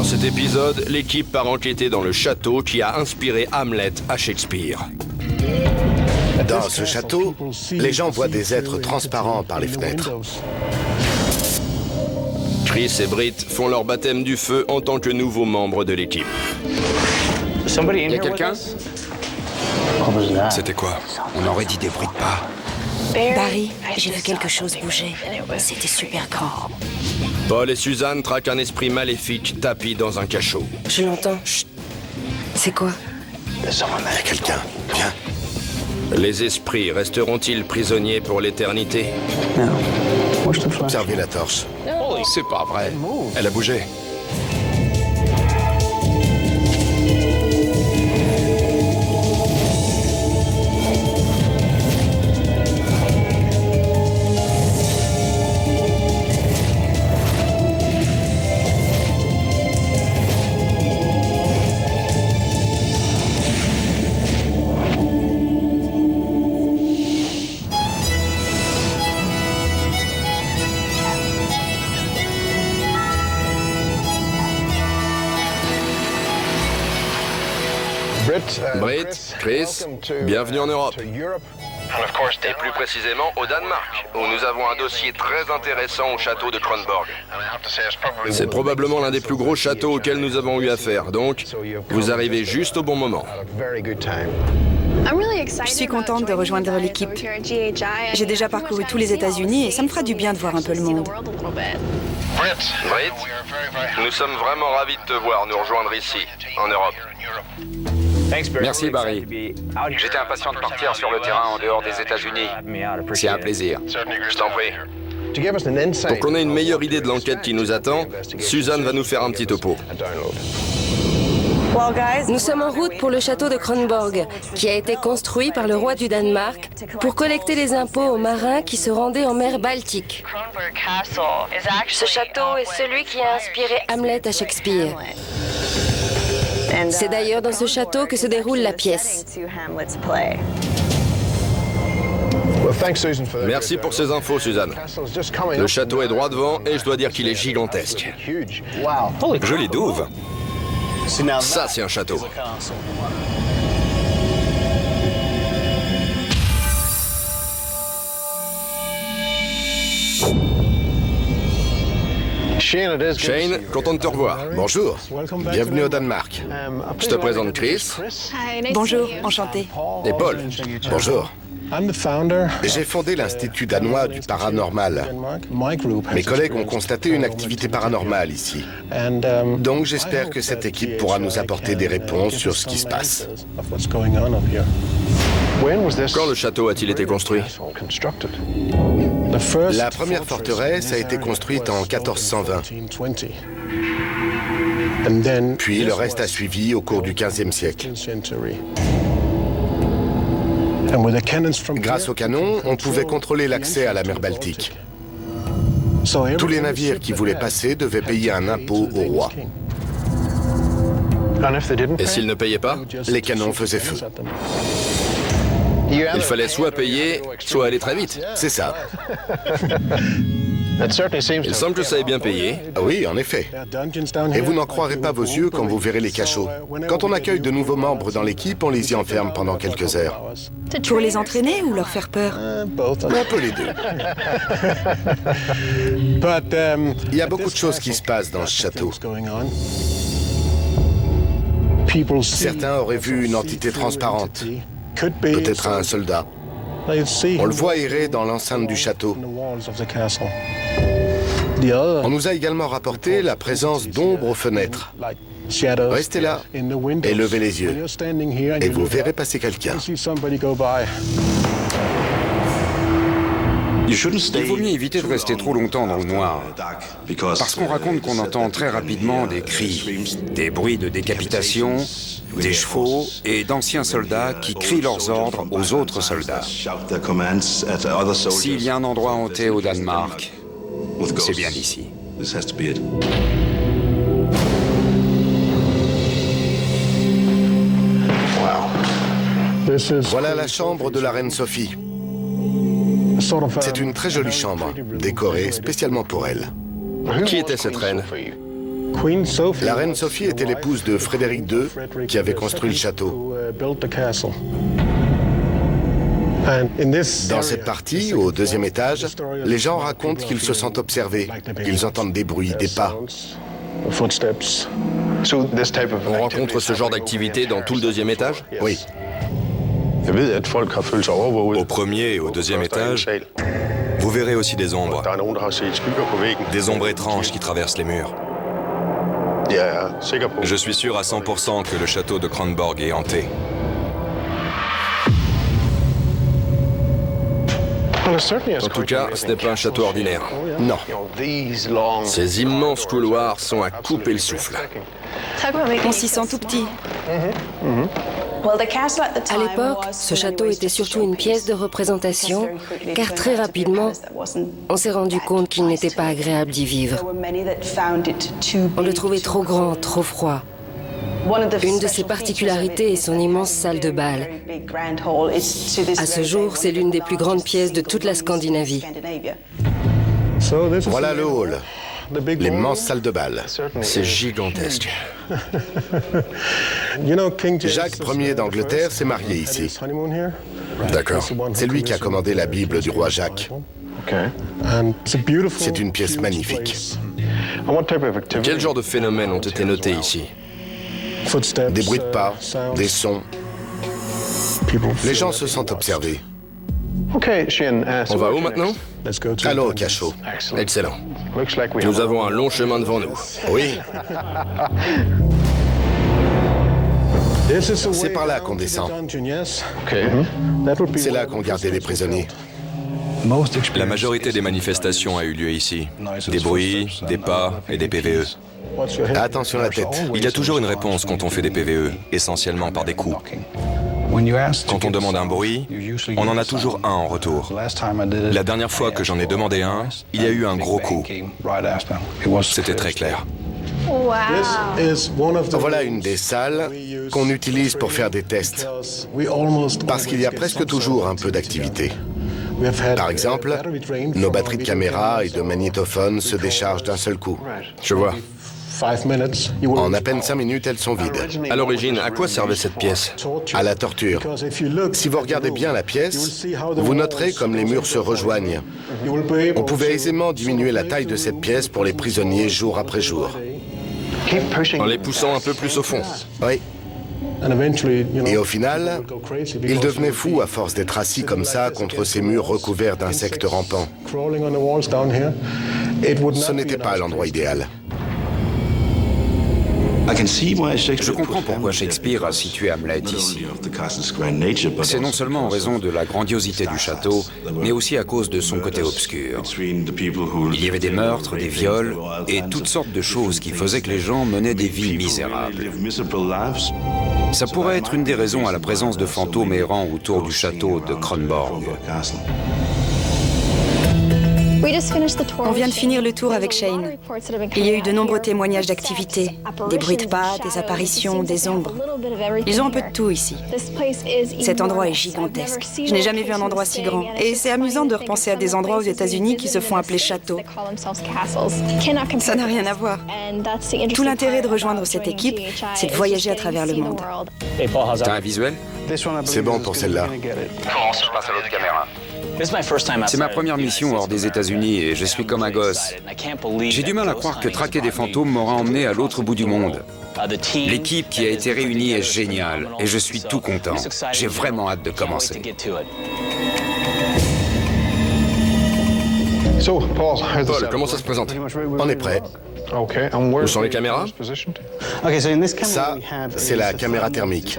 Dans cet épisode, l'équipe part enquêter dans le château qui a inspiré Hamlet à Shakespeare. Dans ce château, les gens voient des êtres transparents par les fenêtres. Chris et Britt font leur baptême du feu en tant que nouveaux membres de l'équipe. Y a quelqu'un? C'était quoi? On aurait dit des bruits de pas. Barry, j'ai vu quelque chose bouger. C'était super grand. Paul et Suzanne traquent un esprit maléfique tapi dans un cachot. Je l'entends. Chut. C'est quoi? Il y a quelqu'un. Viens. Les esprits resteront-ils prisonniers pour l'éternité? Observez la torche. C'est pas vrai. Elle a bougé. Britt, Chris, bienvenue en Europe. Et plus précisément au Danemark, où nous avons un dossier très intéressant au château de Kronborg. C'est probablement l'un des plus gros châteaux auxquels nous avons eu affaire, donc vous arrivez juste au bon moment. Je suis contente de rejoindre l'équipe. J'ai déjà parcouru tous les États-Unis et ça me fera du bien de voir un peu le monde. Britt, nous sommes vraiment ravis de te voir nous rejoindre ici, en Europe. Merci Barry. J'étais impatient de partir sur le terrain en dehors des États-Unis. C'est un plaisir. Je t'en prie. Pour qu'on ait une meilleure idée de l'enquête qui nous attend, Suzanne va nous faire un petit topo. Nous sommes en route pour le château de Kronborg, qui a été construit par le roi du Danemark pour collecter les impôts aux marins qui se rendaient en mer Baltique. Ce château est celui qui a inspiré Hamlet à Shakespeare. C'est d'ailleurs dans ce château que se déroule la pièce. Merci pour ces infos, Suzanne. Le château est droit devant et je dois dire qu'il est gigantesque. Jolie douve. Ça, c'est un château. Shane, content de te revoir. Bonjour. Bienvenue au Danemark. Je te présente Chris Bonjour, enchanté. et Paul. Bonjour. J'ai fondé l'Institut danois du paranormal. Mes collègues ont constaté une activité paranormale ici. Donc j'espère que cette équipe pourra nous apporter des réponses sur ce qui se passe. Quand le château a-t-il été construit? La première forteresse a été construite en 1420. Puis le reste a suivi au cours du XVe siècle. Grâce aux canons, on pouvait contrôler l'accès à la mer Baltique. Tous les navires qui voulaient passer devaient payer un impôt au roi. Et s'ils ne payaient pas? Les canons faisaient feu. Il fallait soit payer, soit aller très vite. C'est ça. Il semble que ça ait bien payé. Ah oui, en effet. Et vous n'en croirez pas vos yeux quand vous verrez les cachots. Quand on accueille de nouveaux membres dans l'équipe, on les y enferme pendant quelques heures. Pour les entraîner ou leur faire peur? Un peu les deux. Il y a beaucoup de choses qui se passent dans ce château. Certains auraient vu une entité transparente, peut-être un soldat. On le voit errer dans l'enceinte du château. On nous a également rapporté la présence d'ombres aux fenêtres. Restez là et levez les yeux. Et vous verrez passer quelqu'un. Il vaut mieux éviter de rester trop longtemps dans le noir, parce qu'on raconte qu'on entend très rapidement des cris, des bruits de décapitation, des chevaux et d'anciens soldats qui crient leurs ordres aux autres soldats. S'il y a un endroit hanté au Danemark, c'est bien ici. Voilà la chambre de la reine Sophie. C'est une très jolie chambre, décorée spécialement pour elle. Qui était cette reine? La reine Sophie était l'épouse de Frédéric II, qui avait construit le château. Dans cette partie, au deuxième étage, les gens racontent qu'ils se sentent observés. Ils entendent des bruits, des pas. On rencontre ce genre d'activité dans tout le deuxième étage? Oui. Au premier et au deuxième étage, vous verrez aussi des ombres. Des ombres étranges qui traversent les murs. Je suis sûr à 100% que le château de Kronborg est hanté. En tout cas, ce n'est pas un château ordinaire. Non. Ces immenses couloirs sont à couper le souffle. On s'y sent tout petit. À l'époque, ce château était surtout une pièce de représentation, car très rapidement, on s'est rendu compte qu'il n'était pas agréable d'y vivre. On le trouvait trop grand, trop froid. Une de ses particularités est son immense salle de bal. À ce jour, c'est l'une des plus grandes pièces de toute la Scandinavie. Voilà le hall. L'immense salle de bal. C'est gigantesque. Jacques Ier d'Angleterre s'est marié ici. D'accord. C'est lui qui a commandé la Bible du roi Jacques. C'est une pièce magnifique. Quel genre de phénomènes ont été notés ici? Des bruits de pas, des sons. Les gens se sentent observés. On va où maintenant? Allons au cachot. Excellent. Nous avons un long chemin devant nous. Oui. C'est par là qu'on descend. C'est là qu'on gardait les prisonniers. La majorité des manifestations a eu lieu ici. Des bruits, des pas et des PVE. Attention à la tête. Il y a toujours une réponse quand on fait des PVE, essentiellement par des coups. Quand on demande un bruit, on en a toujours un en retour. La dernière fois que j'en ai demandé un, il y a eu un gros coup. C'était très clair. Voilà une des salles qu'on utilise pour faire des tests. Parce qu'il y a presque toujours un peu d'activité. Par exemple, nos batteries de caméra et de magnétophones se déchargent d'un seul coup. Je vois. En à peine 5 minutes, elles sont vides. À l'origine, à quoi servait cette pièce? À la torture. Si vous regardez bien la pièce, vous noterez comme les murs se rejoignent. On pouvait aisément diminuer la taille de cette pièce pour les prisonniers jour après jour. En les poussant un peu plus au fond. Oui. Et au final, ils devenaient fous à force d'être assis comme ça contre ces murs recouverts d'insectes rampants. Ce n'était pas l'endroit idéal. Je comprends pourquoi Shakespeare a situé Hamlet ici. C'est non seulement en raison de la grandiosité du château, mais aussi à cause de son côté obscur. Il y avait des meurtres, des viols et toutes sortes de choses qui faisaient que les gens menaient des vies misérables. Ça pourrait être une des raisons à la présence de fantômes errants autour du château de Kronborg. On vient de finir le tour avec Shane. Il y a eu de nombreux témoignages d'activité, des bruits de pas, des apparitions, des ombres. Ils ont un peu de tout ici. Cet endroit est gigantesque. Je n'ai jamais vu un endroit si grand. Et c'est amusant de repenser à des endroits aux États-Unis qui se font appeler châteaux. Ça n'a rien à voir. Tout l'intérêt de rejoindre cette équipe, c'est de voyager à travers le monde. T'as un visuel? C'est bon pour celle-là. Je passe à l'autre caméra. C'est ma première mission hors des États-Unis et je suis comme un gosse. J'ai du mal à croire que traquer des fantômes m'aura emmené à l'autre bout du monde. L'équipe qui a été réunie est géniale et je suis tout content. J'ai vraiment hâte de commencer. Paul, comment ça se présente? On est prêt. Où sont les caméras? Ça, c'est la caméra thermique.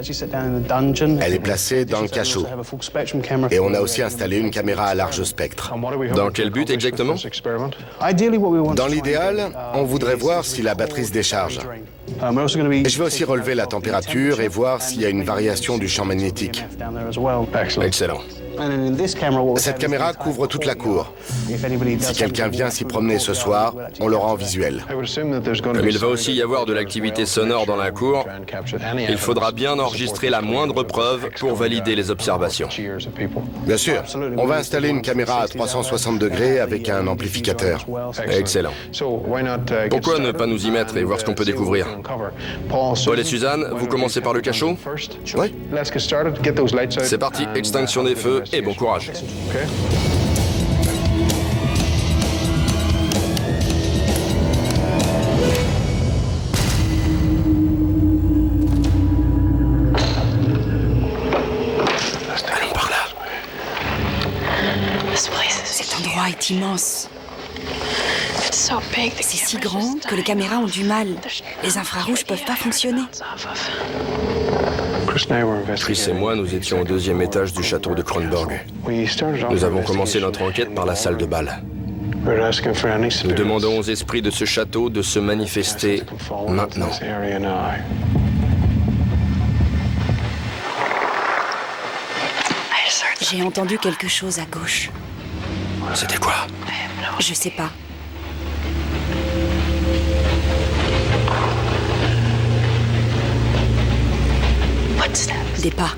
Elle est placée dans le cachot. Et on a aussi installé une caméra à large spectre. Dans quel but exactement? Dans l'idéal, on voudrait voir si la batterie se décharge. Et je vais aussi relever la température et voir s'il y a une variation du champ magnétique. Excellent. Cette caméra couvre toute la cour. Si quelqu'un vient s'y promener ce soir, on l'aura en visuel. Comme il va aussi y avoir de l'activité sonore dans la cour, il faudra bien enregistrer la moindre preuve pour valider les observations. Bien sûr, on va installer une caméra à 360 degrés avec un amplificateur. Excellent. Pourquoi ne pas nous y mettre et voir ce qu'on peut découvrir? Paul et Suzanne, vous commencez par le cachot? Oui. C'est parti, extinction des feux et bon courage. Allons par là. Cet endroit est immense. C'est si grand que les caméras ont du mal. Les infrarouges peuvent pas fonctionner. Chris et moi, nous étions au 2e étage du château de Kronborg. Nous avons commencé notre enquête par la salle de bal. Nous demandons aux esprits de ce château de se manifester maintenant. J'ai entendu quelque chose à gauche. C'était quoi? Je sais pas. Des pas.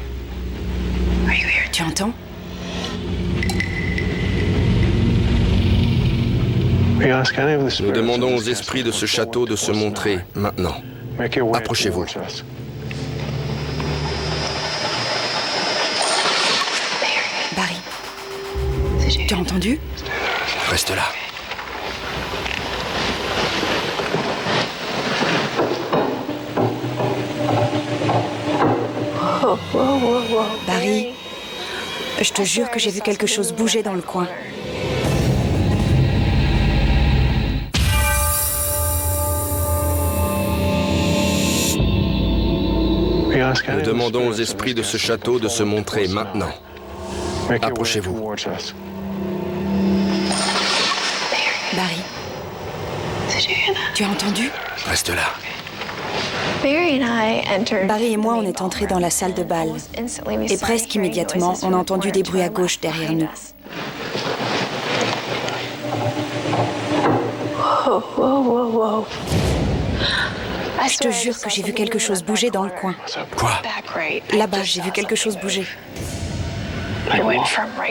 Tu entends? Nous demandons aux esprits de ce château de se montrer maintenant. Approchez-vous. Barry, tu as entendu? Reste là. Barry, je te jure que j'ai vu quelque chose bouger dans le coin. Nous demandons aux esprits de ce château de se montrer maintenant. Approchez-vous. Barry, tu as entendu? Reste là. Barry et moi, on est entrés dans la salle de bal. Et presque immédiatement, on a entendu des bruits à gauche derrière nous. Je te jure que j'ai vu quelque chose bouger dans le coin. Quoi? Là-bas, j'ai vu quelque chose bouger.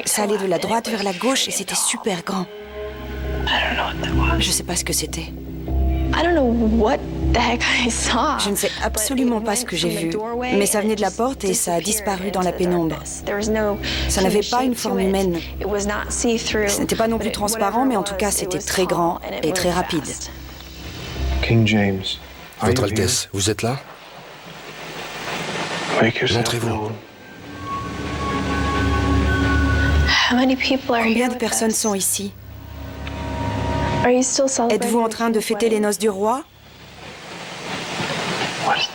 Ça allait de la droite vers la gauche et c'était super grand. Je sais pas ce que c'était. Je ne sais absolument pas ce que j'ai vu, mais ça venait de la porte et ça a disparu dans la pénombre. Ça n'avait pas une forme humaine. Ce n'était pas non plus transparent, mais en tout cas, c'était très grand et très rapide. King James. Votre Altesse, vous êtes là? Montrez-vous. Combien de personnes sont ici? Êtes-vous en train de fêter les noces du roi?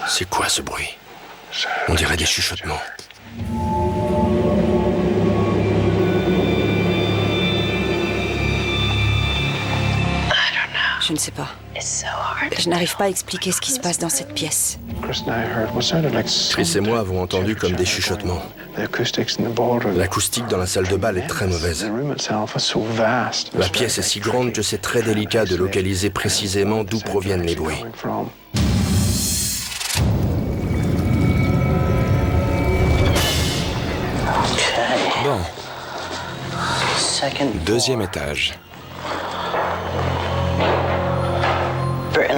C'est quoi ce bruit? On dirait des chuchotements. Je ne sais pas. Je n'arrive pas à expliquer ce qui se passe dans cette pièce. Chris et moi avons entendu comme des chuchotements. L'acoustique dans la salle de bal est très mauvaise. La pièce est si grande que c'est très délicat de localiser précisément d'où proviennent les bruits. Bon. 2e étage.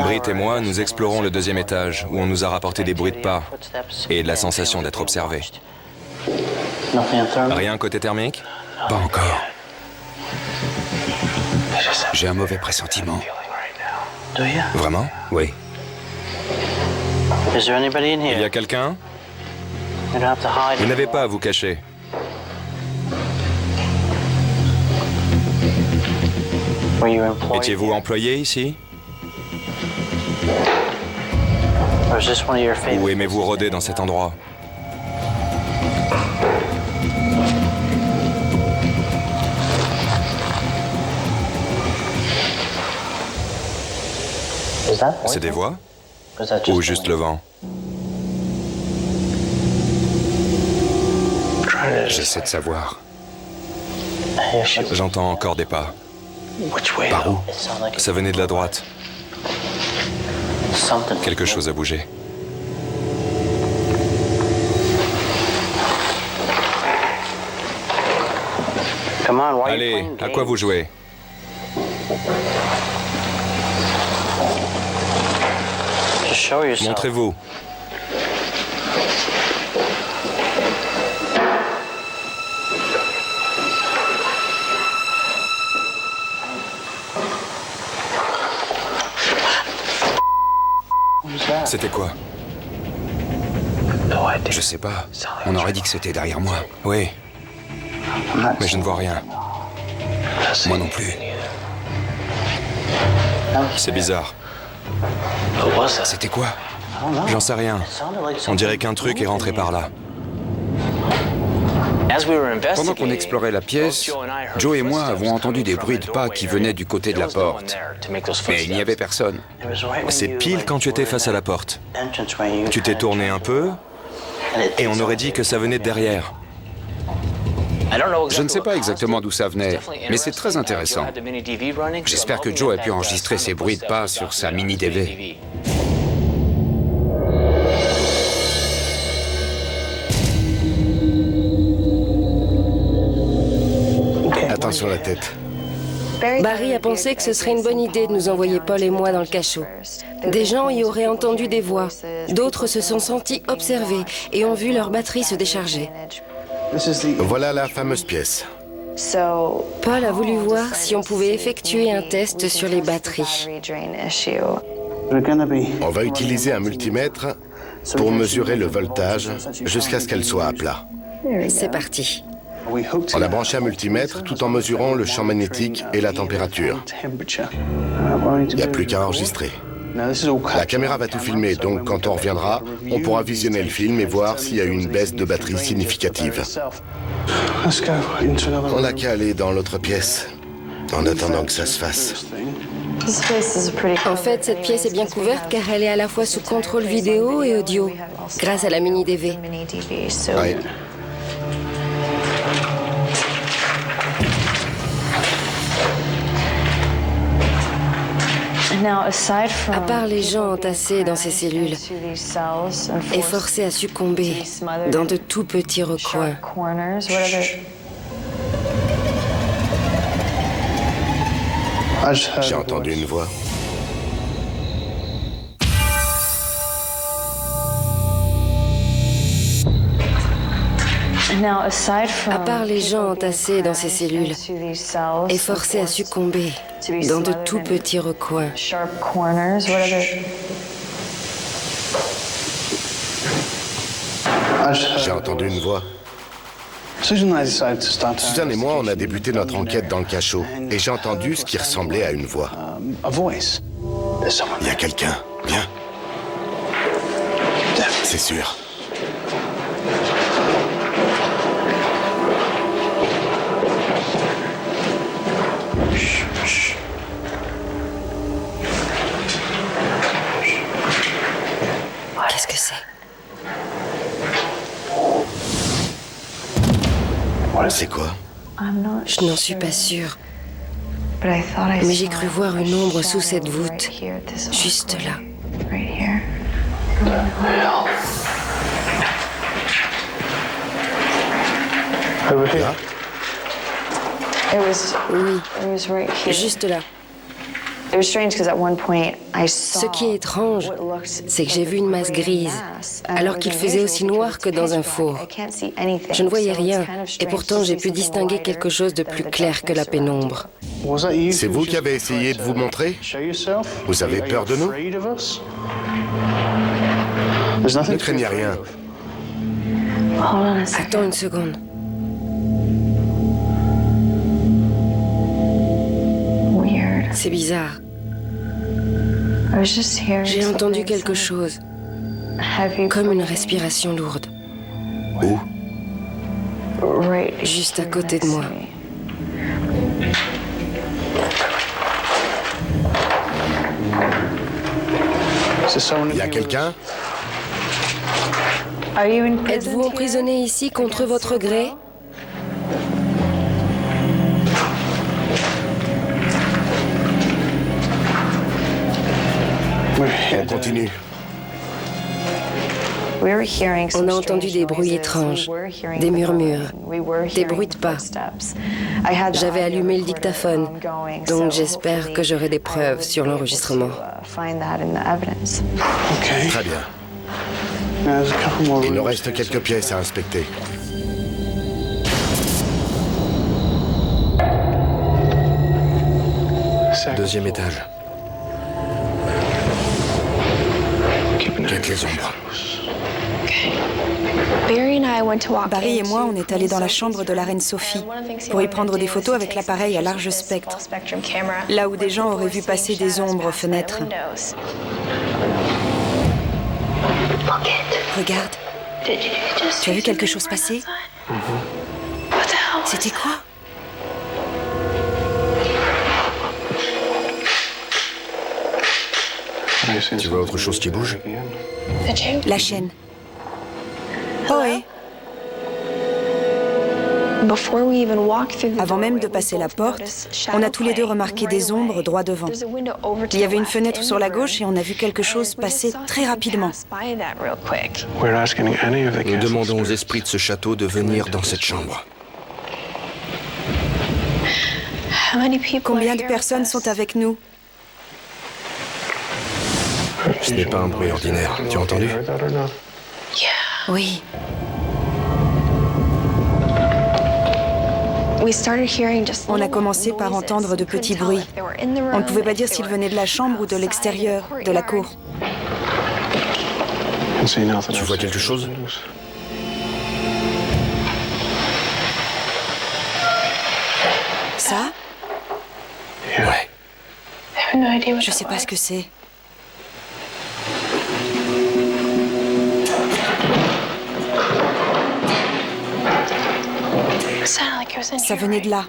Britt et moi, nous explorons le 2e étage, où on nous a rapporté des bruits de pas et de la sensation d'être observés. Rien côté thermique? Pas encore. J'ai un mauvais pressentiment. Vraiment? Oui. Il y a quelqu'un? Vous n'avez pas à vous cacher. Étiez-vous employé ici? Ou aimez-vous rôder dans cet endroit? C'est des voix? Ou juste le vent? J'essaie de savoir. J'entends encore des pas. Par où? Ça venait de la droite. Quelque chose a bougé. Allez, à quoi vous jouez? Montrez-vous. C'était quoi? Je sais pas. On aurait dit que c'était derrière moi. Oui. Mais je ne vois rien. Moi non plus. C'est bizarre. C'était quoi? J'en sais rien. On dirait qu'un truc est rentré par là. Pendant qu'on explorait la pièce, Joe et moi avons entendu des bruits de pas qui venaient du côté de la porte. Mais il n'y avait personne. C'est pile quand tu étais face à la porte. Tu t'es tourné un peu, et on aurait dit que ça venait de derrière. Je ne sais pas exactement d'où ça venait, mais c'est très intéressant. J'espère que Joe a pu enregistrer ces bruits de pas sur sa mini-DV. Attention la tête. Barry a pensé que ce serait une bonne idée de nous envoyer Paul et moi dans le cachot. Des gens y auraient entendu des voix. D'autres se sont sentis observés et ont vu leur batterie se décharger. Voilà la fameuse pièce. Paul a voulu voir si on pouvait effectuer un test sur les batteries. On va utiliser un multimètre pour mesurer le voltage jusqu'à ce qu'elle soit à plat. C'est parti. On a branché un multimètre tout en mesurant le champ magnétique et la température. Il n'y a plus qu'à enregistrer. La caméra va tout filmer, donc quand on reviendra, on pourra visionner le film et voir s'il y a eu une baisse de batterie significative. On n'a qu'à aller dans l'autre pièce, en attendant que ça se fasse. En fait, cette pièce est bien couverte car elle est à la fois sous contrôle vidéo et audio, grâce à la mini-DV. Ouais. À part les gens entassés dans ces cellules et forcés à succomber dans de tout petits recoins, J'ai entendu une voix. à part les gens entassés dans ces cellules et forcés à succomber dans de tout petits recoins, J'ai entendu une voix. Suzanne et moi, on a débuté notre enquête dans le cachot et j'ai entendu ce qui ressemblait à une voix. Il y a quelqu'un. Viens. C'est sûr. qu'est-ce que c'est? C'est quoi? Je n'en suis pas sûre. Mais j'ai cru voir une ombre sous cette voûte, juste là. Là? Oui, juste là. Ce qui est étrange, c'est que j'ai vu une masse grise, alors qu'il faisait aussi noir que dans un four. Je ne voyais rien, et pourtant j'ai pu distinguer quelque chose de plus clair que la pénombre. C'est vous qui avez essayé de vous montrer? Vous avez peur de nous? Ne craignez rien. Attends une seconde. C'est bizarre. J'ai entendu quelque chose, comme une respiration lourde. Où? Juste à côté de moi. Il y a quelqu'un? Êtes-vous emprisonné ici contre votre gré? On continue. On a entendu des bruits étranges, des murmures, des bruits de pas. J'avais allumé le dictaphone, donc j'espère que j'aurai des preuves sur l'enregistrement. Très bien. Il nous reste quelques pièces à inspecter. Deuxième étage. Guette les ombres. Barry et moi, on est allés dans la chambre de la reine Sophie pour y prendre des photos avec l'appareil à large spectre, là où des gens auraient vu passer des ombres aux fenêtres. Regarde. Tu as vu quelque chose passer? C'était quoi? Tu vois autre chose qui bouge? La chaîne. Oh oui. Avant même de passer la porte, on a tous les deux remarqué des ombres droit devant. Il y avait une fenêtre sur la gauche et on a vu quelque chose passer très rapidement. Nous demandons aux esprits de ce château de venir dans cette chambre. Combien de personnes sont avec nous? Ce n'est pas un bruit ordinaire. Tu as entendu? Oui. On a commencé par entendre de petits bruits. On ne pouvait pas dire s'ils venaient de la chambre ou de l'extérieur, de la cour. Tu vois quelque chose? Ça? Ouais. Je sais pas ce que c'est. Ça venait de là.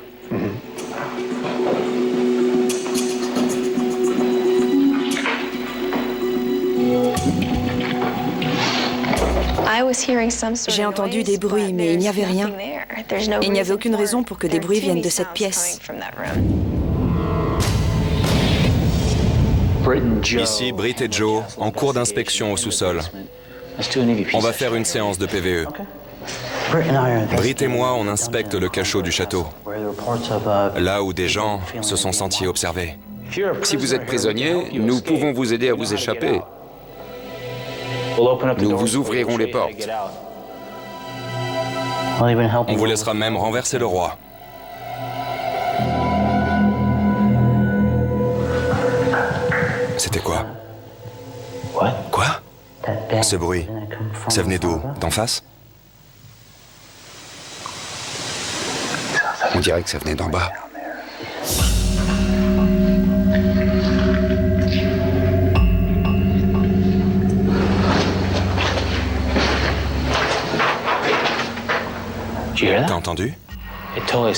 J'ai entendu des bruits, mais il n'y avait rien. Il n'y avait aucune raison pour que des bruits viennent de cette pièce. Ici, Britt et Joe, en cours d'inspection au sous-sol. On va faire une séance de PVE. Britt et moi, on inspecte le cachot du château, là où des gens se sont sentis observés. Si vous êtes prisonnier, nous pouvons vous aider à vous échapper. Nous vous ouvrirons les portes. On vous laissera même renverser le roi. C'était quoi? Quoi? Ce bruit, ça venait d'où? D'en face? On dirait que ça venait d'en bas. T'as entendu?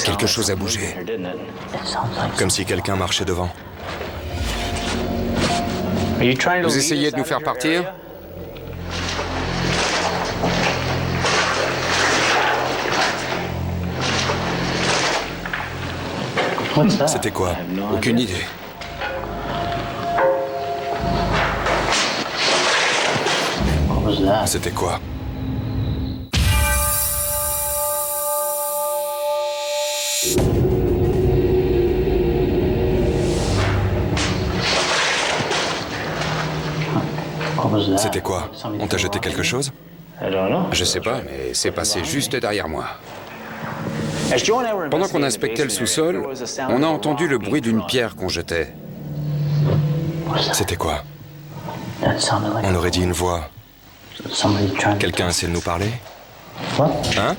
Quelque chose a bougé. Comme si quelqu'un marchait devant. Vous essayez de nous faire partir? C'était quoi? Aucune idée. C'était quoi? C'était quoi? On t'a jeté quelque chose? Je sais pas, mais c'est passé juste derrière moi. Pendant qu'on inspectait le sous-sol, on a entendu le bruit d'une pierre qu'on jetait. C'était quoi? On aurait dit une voix. Quelqu'un essaie de nous parler? Hein?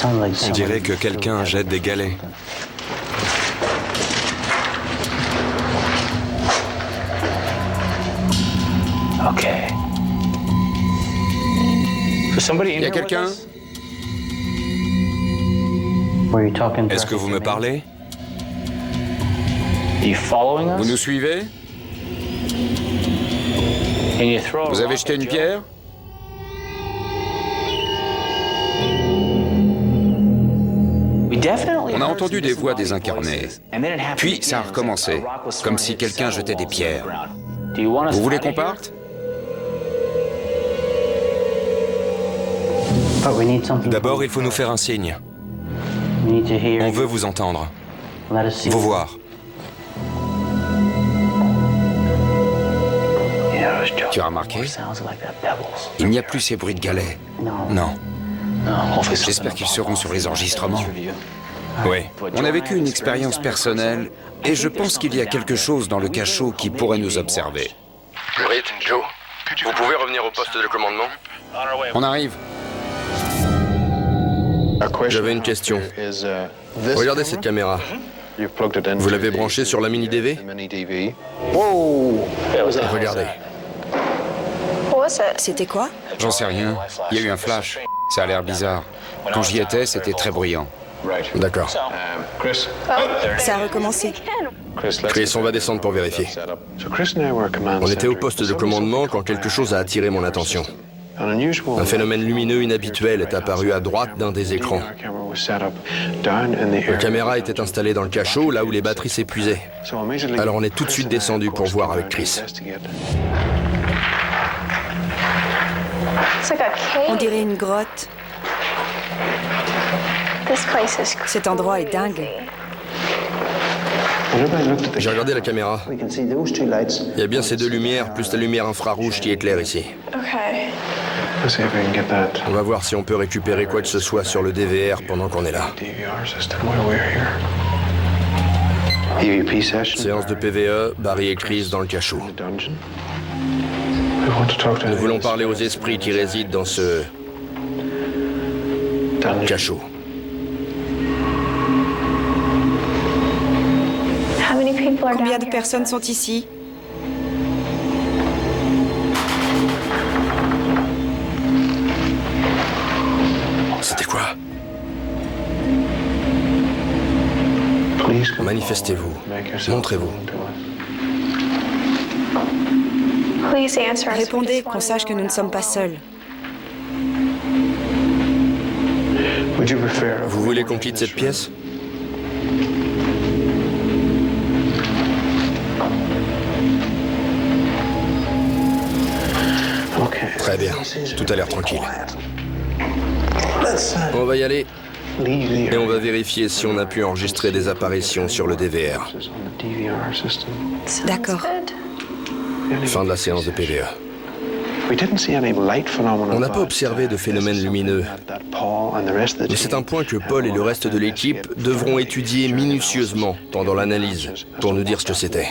On dirait que quelqu'un jette des galets. Il y a quelqu'un? Est-ce que vous me parlez? Vous nous suivez? Vous avez jeté une pierre? On a entendu des voix désincarnées. Puis ça a recommencé, comme si quelqu'un jetait des pierres. Vous voulez qu'on parte? D'abord, il faut nous faire un signe. On veut vous entendre. Vous voir. Tu as remarqué? Il n'y a plus ces bruits de galets. Non. J'espère qu'ils seront sur les enregistrements. Oui. On a vécu une expérience personnelle et je pense qu'il y a quelque chose dans le cachot qui pourrait nous observer. Britt, Joe, vous pouvez revenir au poste de commandement? On arrive. J'avais une question. Regardez cette caméra. Vous l'avez branchée sur la mini-DV? Regardez. C'était quoi? J'en sais rien. Il y a eu un flash. Ça a l'air bizarre. Quand j'y étais, c'était très bruyant. D'accord. Ça a recommencé. Chris, on va descendre pour vérifier. On était au poste de commandement quand quelque chose a attiré mon attention. Un phénomène lumineux inhabituel est apparu à droite d'un des écrans. La caméra était installée dans le cachot, là où les batteries s'épuisaient. Alors on est tout de suite descendu pour voir avec Chris. On dirait une grotte. Cet endroit est dingue. J'ai regardé la caméra. Il y a bien ces deux lumières, plus la lumière infrarouge qui éclaire ici. On va voir si on peut récupérer quoi que ce soit sur le DVR pendant qu'on est là. Séance de PVE, Barry et Chris dans le cachot. Nous voulons parler aux esprits qui résident dans ce cachot. Combien de personnes sont ici? C'était quoi? Manifestez-vous. Montrez-vous. Répondez, qu'on sache que nous ne sommes pas seuls. Vous voulez qu'on quitte cette pièce? Très bien. Tout a l'air tranquille. On va y aller. Et on va vérifier si on a pu enregistrer des apparitions sur le DVR. D'accord. Fin de la séance de PVE. On n'a pas observé de phénomène lumineux. Mais c'est un point que Paul et le reste de l'équipe devront étudier minutieusement pendant l'analyse pour nous dire ce que c'était.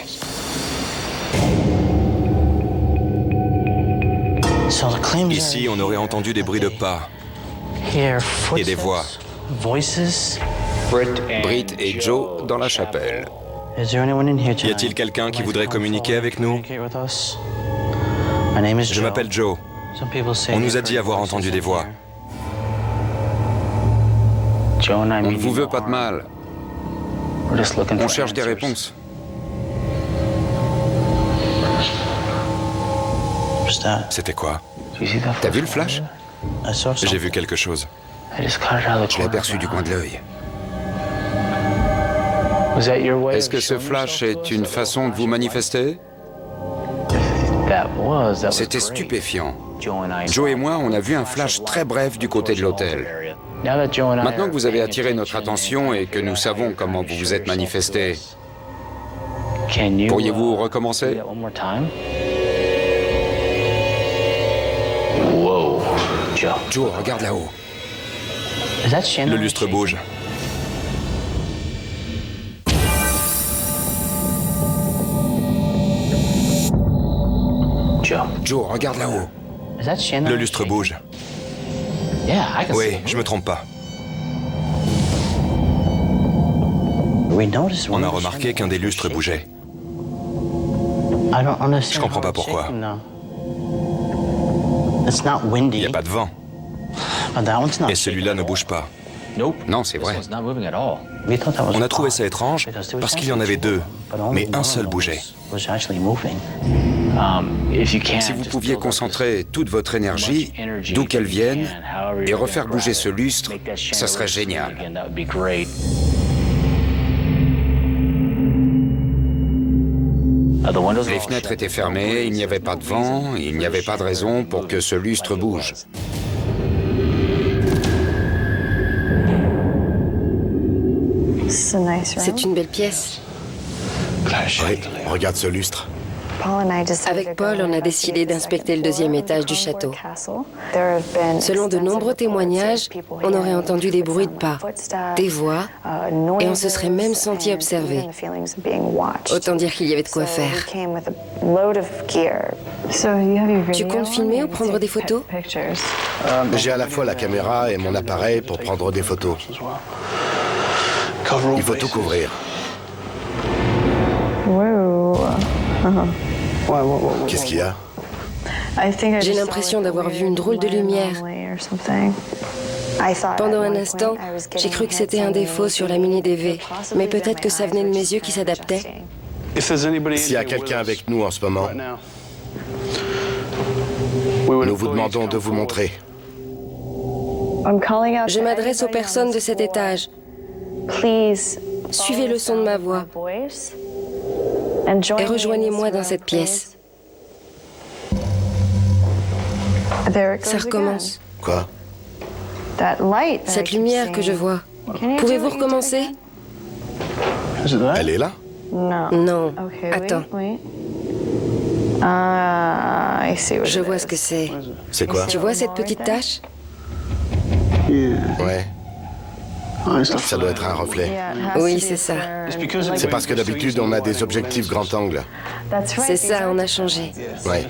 Ici, on aurait entendu des bruits de pas et des voix. Britt et Joe dans la chapelle. Y a-t-il quelqu'un qui voudrait communiquer avec nous? Je m'appelle Joe. On nous a dit avoir entendu des voix. On ne vous veut pas de mal. On cherche des réponses. C'était quoi? T'as vu le flash? J'ai vu quelque chose. Je l'ai aperçu du coin de l'œil. Est-ce que ce flash est une façon de vous manifester? C'était stupéfiant. Joe et moi, on a vu un flash très bref du côté de l'hôtel. Maintenant que vous avez attiré notre attention et que nous savons comment vous vous êtes manifesté, pourriez-vous recommencer? Joe, regarde là-haut. Le lustre bouge. Joe, regarde là-haut. Le lustre bouge. Oui, je me trompe pas. On a remarqué qu'un des lustres bougeait. Je comprends pas pourquoi. Il n'y a pas de vent. Et celui-là ne bouge pas. Non, c'est vrai. On a trouvé ça étrange parce qu'il y en avait deux, mais un seul bougeait. Si vous pouviez concentrer toute votre énergie, d'où qu'elle vienne, et refaire bouger ce lustre, ça serait génial. Les fenêtres étaient fermées, il n'y avait pas de vent, il n'y avait pas de raison pour que ce lustre bouge. C'est une belle pièce. Oui, regarde ce lustre. Avec Paul, on a décidé d'inspecter le deuxième étage du château. Selon de nombreux témoignages, on aurait entendu des bruits de pas, des voix, et on se serait même senti observé. Autant dire qu'il y avait de quoi faire. Tu comptes filmer ou prendre des photos? J'ai à la fois la caméra et mon appareil pour prendre des photos. Il faut tout couvrir. Qu'est-ce qu'il y a? J'ai l'impression d'avoir vu une drôle de lumière. Pendant un instant, j'ai cru que c'était un défaut sur la mini DV, mais peut-être que ça venait de mes yeux qui s'adaptaient. S'il y a quelqu'un avec nous en ce moment, nous vous demandons de vous montrer. Je m'adresse aux personnes de cet étage. Suivez le son de ma voix et rejoignez-moi dans cette pièce. Ça recommence. Quoi? Cette lumière que je vois. Pouvez-vous recommencer? Elle est là? Non. Attends. Je vois ce que c'est. C'est quoi? Tu vois cette petite tache? Ouais. Ça doit être un reflet. Oui, c'est ça. C'est parce que d'habitude, on a des objectifs grand angle. C'est ça, on a changé. Ouais.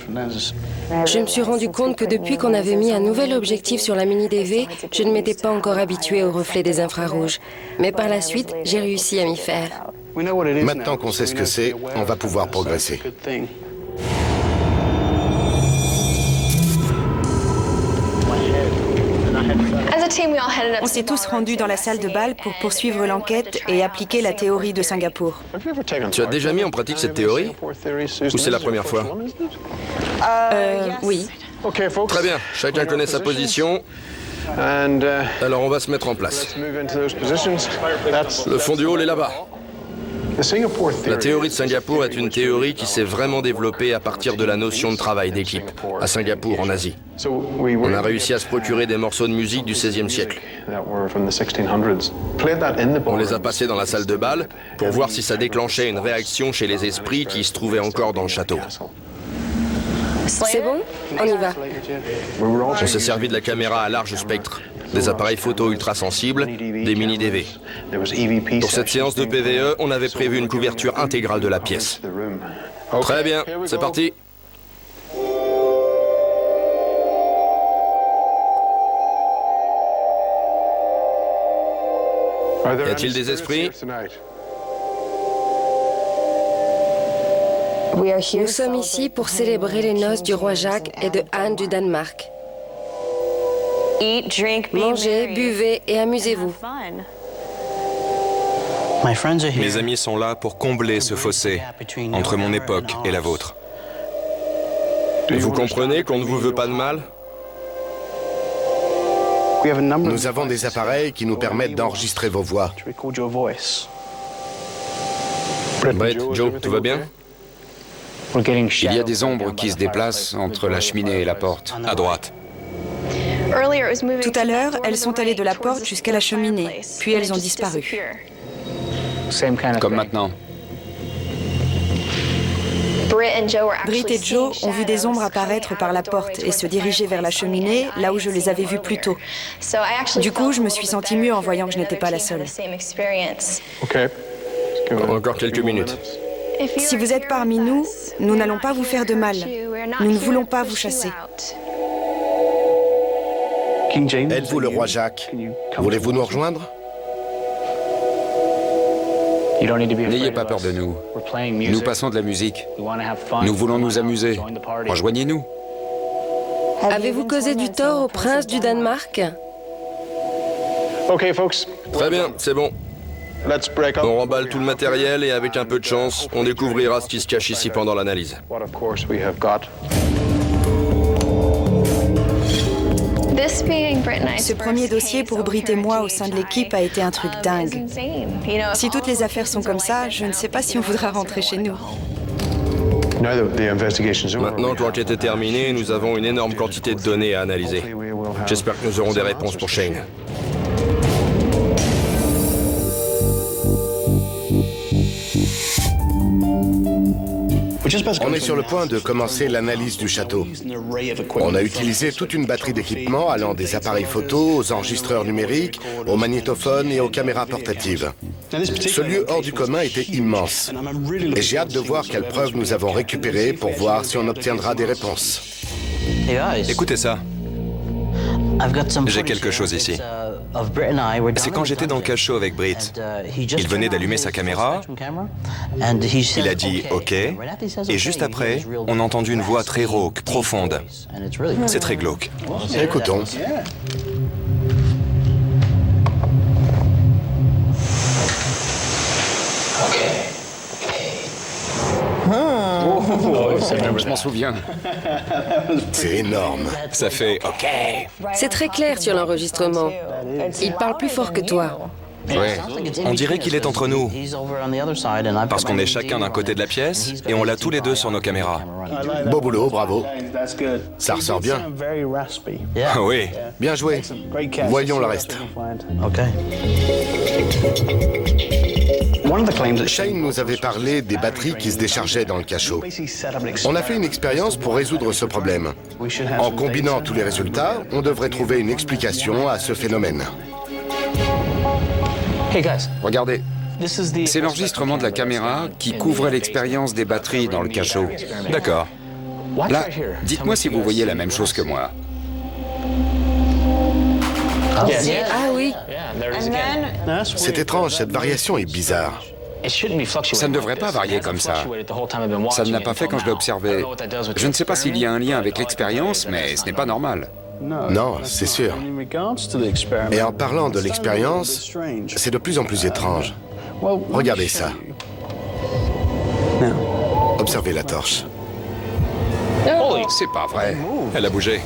Je me suis rendu compte que depuis qu'on avait mis un nouvel objectif sur la mini DV, je ne m'étais pas encore habituée au reflet des infrarouges. Mais par la suite, j'ai réussi à m'y faire. Maintenant qu'on sait ce que c'est, on va pouvoir progresser. On s'est tous rendus dans la salle de bal pour poursuivre l'enquête et appliquer la théorie de Singapour. Tu as déjà mis en pratique cette théorie? Ou c'est la première fois? Oui. Très bien, chacun connaît sa position. Alors on va se mettre en place. Le fond du hall est là-bas. La théorie de Singapour est une théorie qui s'est vraiment développée à partir de la notion de travail d'équipe, à Singapour, en Asie. On a réussi à se procurer des morceaux de musique du XVIe siècle. On les a passés dans la salle de bal pour voir si ça déclenchait une réaction chez les esprits qui se trouvaient encore dans le château. C'est bon? On y va. On s'est servi de la caméra à large spectre, des appareils photo ultra sensibles, des mini DV. Pour cette séance de PVE, on avait prévu une couverture intégrale de la pièce. Très bien, c'est parti. Y a-t-il des esprits? Nous sommes ici pour célébrer les noces du roi Jacques et de Anne du Danemark. Mangez, buvez et amusez-vous. Mes amis sont là pour combler ce fossé entre mon époque et la vôtre. Vous comprenez qu'on ne vous veut pas de mal? Nous avons des appareils qui nous permettent d'enregistrer vos voix. Brett, Joe, tout va bien? Il y a des ombres qui se déplacent entre la cheminée et la porte. À droite. Tout à l'heure, elles sont allées de la porte jusqu'à la cheminée, puis elles ont disparu. Comme maintenant. Britt et Joe ont vu des ombres apparaître par la porte et se diriger vers la cheminée, là où je les avais vues plus tôt. Du coup, je me suis sentie mieux en voyant que je n'étais pas la seule. Encore quelques minutes. Si vous êtes parmi nous, nous n'allons pas vous faire de mal. Nous ne voulons pas vous chasser. Êtes-vous le roi Jacques? Voulez-vous nous rejoindre? N'ayez pas peur de nous. Nous passons de la musique. Nous voulons nous amuser. Rejoignez-nous. Avez-vous causé du tort au prince du Danemark? Très bien, c'est bon. On remballe tout le matériel et avec un peu de chance, on découvrira ce qui se cache ici pendant l'analyse. Ce premier dossier pour Britt et moi au sein de l'équipe a été un truc dingue. Si toutes les affaires sont comme ça, je ne sais pas si on voudra rentrer chez nous. Maintenant que l'enquête est terminée, nous avons une énorme quantité de données à analyser. J'espère que nous aurons des réponses pour Shane. On est sur le point de commencer l'analyse du château. On a utilisé toute une batterie d'équipements allant des appareils photo aux enregistreurs numériques, aux magnétophones et aux caméras portatives. Ce lieu hors du commun était immense. Et j'ai hâte de voir quelles preuves nous avons récupérées pour voir si on obtiendra des réponses. Écoutez ça. J'ai quelque chose ici. C'est quand j'étais dans le cachot avec Britt. Il venait d'allumer sa caméra. Il a dit « OK ». Et juste après, on a entendu une voix très rauque, profonde. C'est très glauque. Écoutons. Je m'en souviens. C'est énorme. Ça fait « OK ». C'est très clair sur l'enregistrement. Il parle plus fort que toi. Ouais, on dirait qu'il est entre nous. Parce qu'on est chacun d'un côté de la pièce et on l'a tous les deux sur nos caméras. Beau boulot, bravo. Ça ressort bien. Ah oui. Bien joué. Voyons le reste. Shane nous avait parlé des batteries qui se déchargeaient dans le cachot. On a fait une expérience pour résoudre ce problème. En combinant tous les résultats, on devrait trouver une explication à ce phénomène. Regardez, c'est l'enregistrement de la caméra qui couvrait l'expérience des batteries dans le cachot. D'accord. Là, dites-moi si vous voyez la même chose que moi. Ah oui. C'est étrange, cette variation est bizarre. Ça ne devrait pas varier comme ça. Ça ne l'a pas fait quand je l'ai observé. Je ne sais pas s'il y a un lien avec l'expérience, mais ce n'est pas normal. Non, c'est sûr. Et en parlant de l'expérience, c'est de plus en plus étrange. Regardez ça. Observez la torche. C'est pas vrai. Elle a bougé.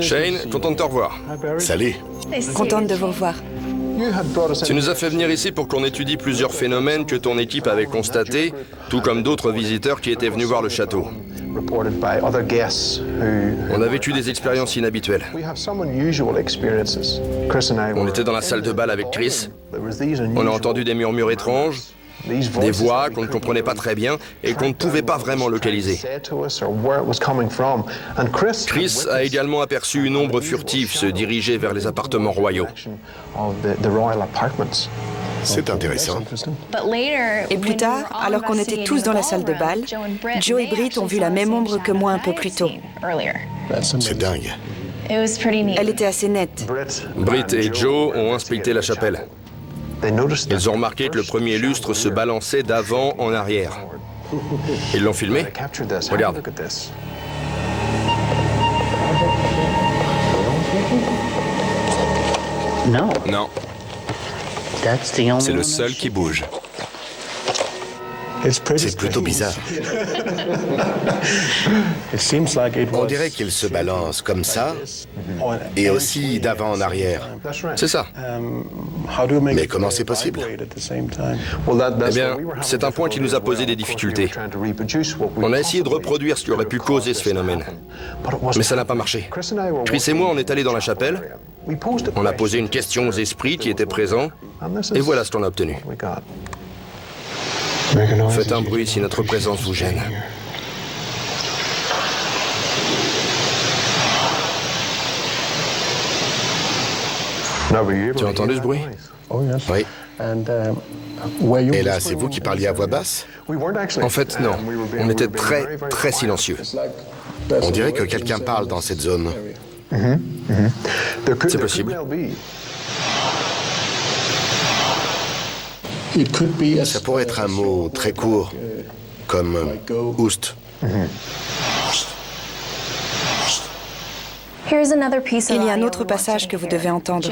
Shane, content de te revoir. Salut. Contente de vous revoir. Tu nous as fait venir ici pour qu'on étudie plusieurs phénomènes que ton équipe avait constatés, tout comme d'autres visiteurs qui étaient venus voir le château. On a vécu des expériences inhabituelles. On était dans la salle de bal avec Chris. On a entendu des murmures étranges, des voix qu'on ne comprenait pas très bien et qu'on ne pouvait pas vraiment localiser. Chris a également aperçu une ombre furtive se diriger vers les appartements royaux. C'est intéressant. Et plus tard, alors qu'on était tous dans la salle de bal, Joe et Britt ont vu la même ombre que moi un peu plus tôt. C'est dingue. Elle était assez nette. Britt et Joe ont inspecté la chapelle. Ils ont remarqué que le premier lustre se balançait d'avant en arrière. Ils l'ont filmé. Regarde. Non. C'est le seul qui bouge. C'est plutôt bizarre. On dirait qu'il se balance comme ça et aussi d'avant en arrière. C'est ça. Mais comment c'est possible? Eh bien, c'est un point qui nous a posé des difficultés. On a essayé de reproduire ce qui aurait pu causer ce phénomène. Mais ça n'a pas marché. Chris et moi, on est allés dans la chapelle. On a posé une question aux esprits qui étaient présents. Et voilà ce qu'on a obtenu. Faites un bruit si notre présence vous gêne. Tu as entendu ce bruit? Oui. Et là, c'est vous qui parliez à voix basse? En fait, non. On était très, très silencieux. On dirait que quelqu'un parle dans cette zone. C'est possible. Ça pourrait être un mot très court, comme oust. Il y a un autre passage que vous devez entendre.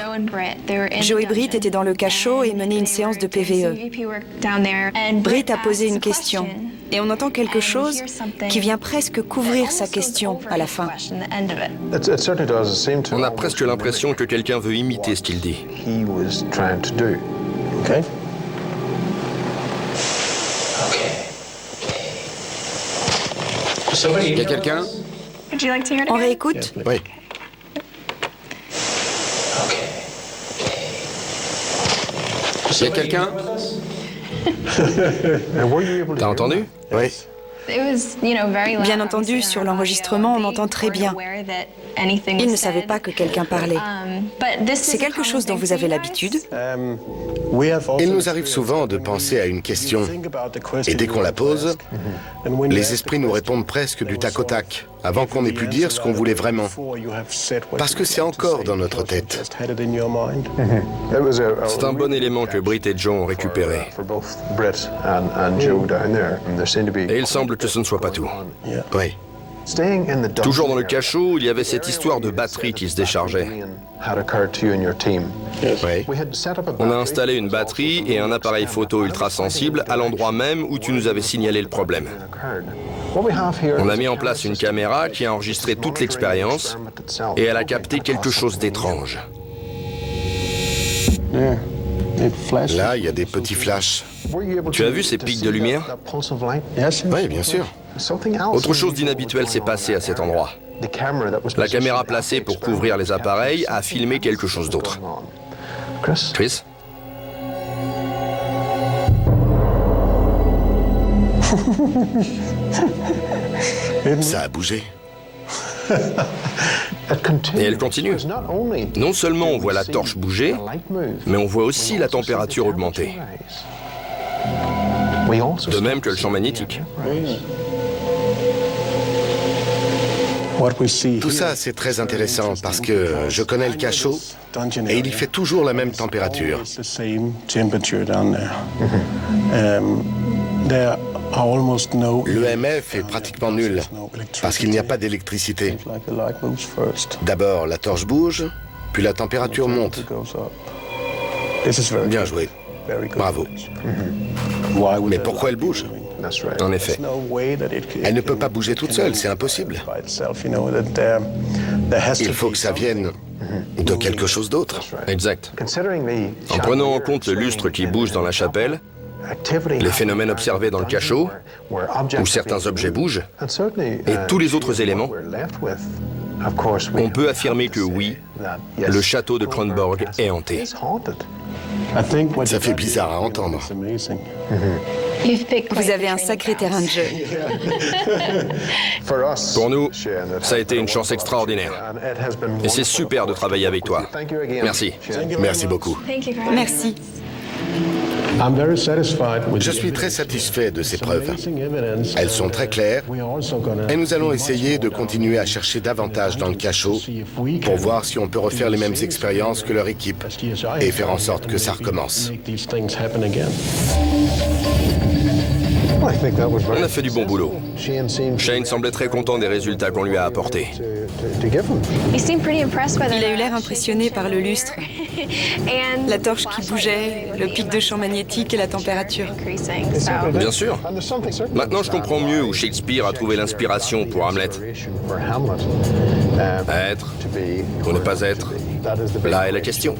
Joe et Britt étaient dans le cachot et menaient une séance de PVE. Britt a posé une question et on entend quelque chose qui vient presque couvrir sa question à la fin. On a presque l'impression que quelqu'un veut imiter ce qu'il dit. Il y a quelqu'un? On réécoute? Oui. Il y a quelqu'un? T'as entendu? Oui. Bien entendu, sur l'enregistrement, on entend très bien. Ils ne savaient pas que quelqu'un parlait. C'est quelque chose dont vous avez l'habitude? Il nous arrive souvent de penser à une question, et dès qu'on la pose, les esprits nous répondent presque du tac au tac, avant qu'on ait pu dire ce qu'on voulait vraiment. Parce que c'est encore dans notre tête. C'est un bon élément que Britt et Joe ont récupéré. Et il semble que ce ne soit pas tout. Oui. Toujours dans le cachot, il y avait cette histoire de batterie qui se déchargeait. Oui. On a installé une batterie et un appareil photo ultra sensible à l'endroit même où tu nous avais signalé le problème. On a mis en place une caméra qui a enregistré toute l'expérience et elle a capté quelque chose d'étrange. Là, il y a des petits flashs. Tu as vu ces pics de lumière? Oui, bien sûr. Autre chose d'inhabituel s'est passé à cet endroit. La caméra placée pour couvrir les appareils a filmé quelque chose d'autre. Chris? Ça a bougé. Et elle continue. Non seulement on voit la torche bouger, mais on voit aussi la température augmenter. De même que le champ magnétique. Tout ça, c'est très intéressant parce que je connais le cachot et il y fait toujours la même température. L'EMF est pratiquement nul parce qu'il n'y a pas d'électricité. D'abord, la torche bouge, puis la température monte. Bien joué. Bravo. Mais pourquoi elle bouge? En effet. Elle ne peut pas bouger toute seule, c'est impossible. Il faut que ça vienne de quelque chose d'autre. Exact. En prenant en compte le lustre qui bouge dans la chapelle, les phénomènes observés dans le cachot, où certains objets bougent, et tous les autres éléments, on peut affirmer que oui, le château de Kronborg est hanté. Ça fait bizarre à entendre. Vous avez un sacré terrain de jeu. Pour nous, ça a été une chance extraordinaire. Et c'est super de travailler avec toi. Merci. Merci beaucoup. Merci. Je suis très satisfait de ces preuves. Elles sont très claires et nous allons essayer de continuer à chercher davantage dans le cachot pour voir si on peut refaire les mêmes expériences que leur équipe et faire en sorte que ça recommence. On a fait du bon boulot. Shane semblait très content des résultats qu'on lui a apportés. Il a eu l'air impressionné par le lustre, la torche qui bougeait, le pic de champ magnétique et la température. Bien sûr. Maintenant, je comprends mieux où Shakespeare a trouvé l'inspiration pour Hamlet. Être ou ne pas être, là est la question.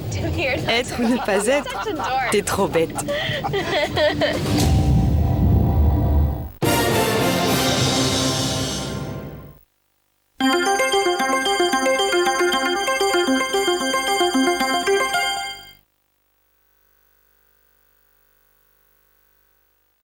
Être ou ne pas être, t'es trop bête.